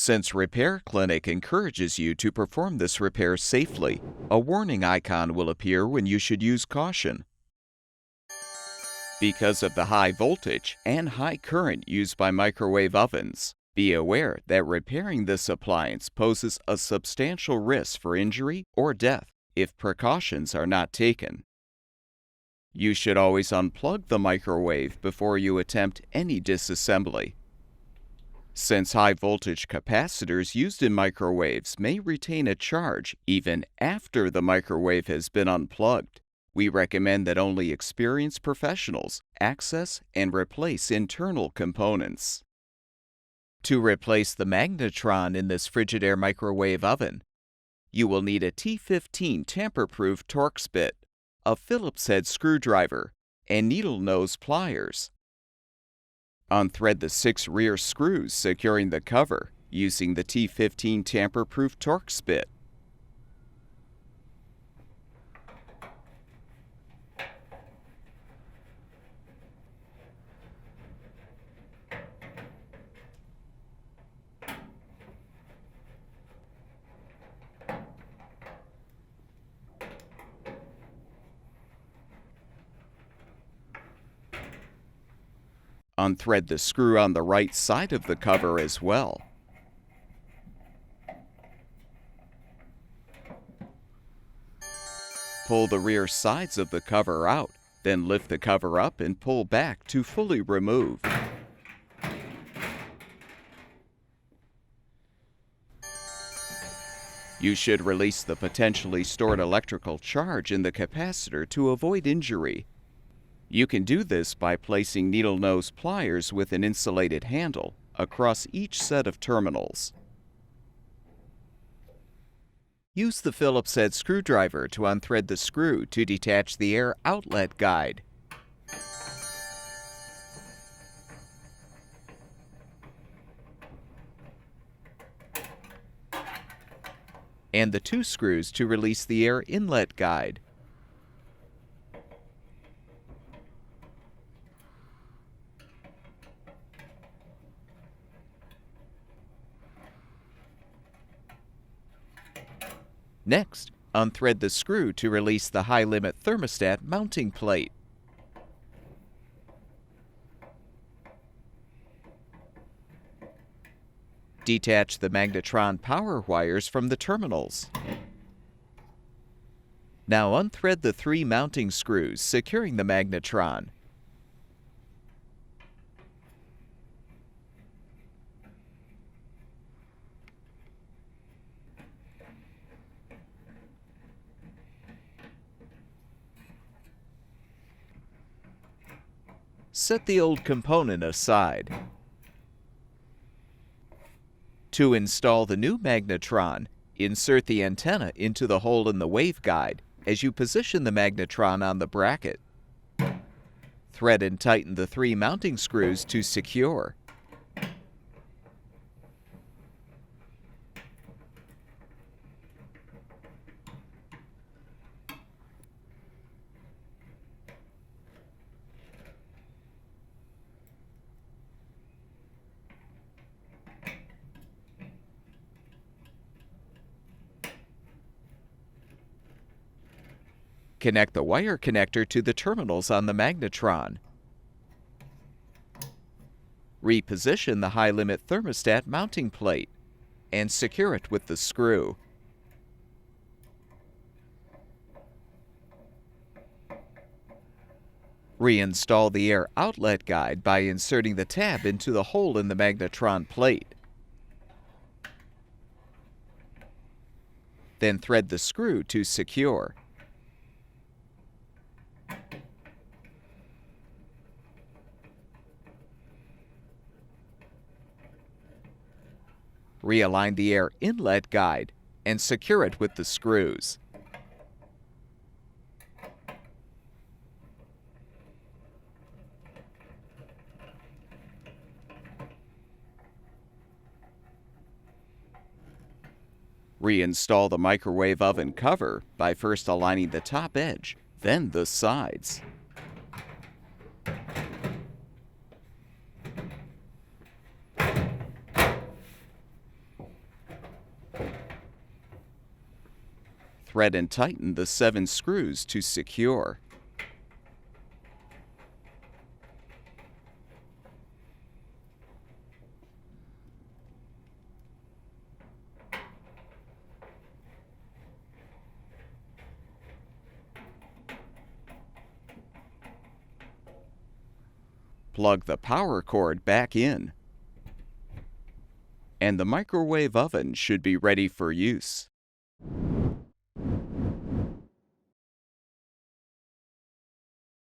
Since Repair Clinic encourages you to perform this repair safely, a warning icon will appear when you should use caution. Because of the high voltage and high current used by microwave ovens, be aware that repairing this appliance poses a substantial risk for injury or death if precautions are not taken. You should always unplug the microwave before you attempt any disassembly. Since high-voltage capacitors used in microwaves may retain a charge even after the microwave has been unplugged, we recommend that only experienced professionals access and replace internal components. To replace the Magnetron in this Frigidaire microwave oven, you will need a T15 tamper-proof Torx bit, a Phillips head screwdriver, and needle nose pliers. Unthread the 6 rear screws securing the cover using the T15 tamper-proof Torx bit. Unthread the screw on the right side of the cover as well. Pull the rear sides of the cover out, then lift the cover up and pull back to fully remove. You should release the potentially stored electrical charge in the capacitor to avoid injury. You can do this by placing needle nose pliers with an insulated handle across each set of terminals. Use the Phillips head screwdriver to unthread the screw to detach the air outlet guide. And the 2 screws to release the air inlet guide. Next, unthread the screw to release the high-limit thermostat mounting plate. Detach the Magnetron power wires from the terminals. Now unthread the 3 mounting screws securing the Magnetron. Set the old component aside. To install the new Magnetron, insert the antenna into the hole in the waveguide as you position the Magnetron on the bracket. Thread and tighten the 3 mounting screws to secure. Connect the wire connector to the terminals on the Magnetron. Reposition the high-limit thermostat mounting plate and secure it with the screw. Reinstall the air outlet guide by inserting the tab into the hole in the Magnetron plate. Then thread the screw to secure. Realign the air inlet guide and secure it with the screws. Reinstall the microwave oven cover by first aligning the top edge, then the sides. unthread and tighten the 7 screws to secure. Plug the power cord back in, and the microwave oven should be ready for use.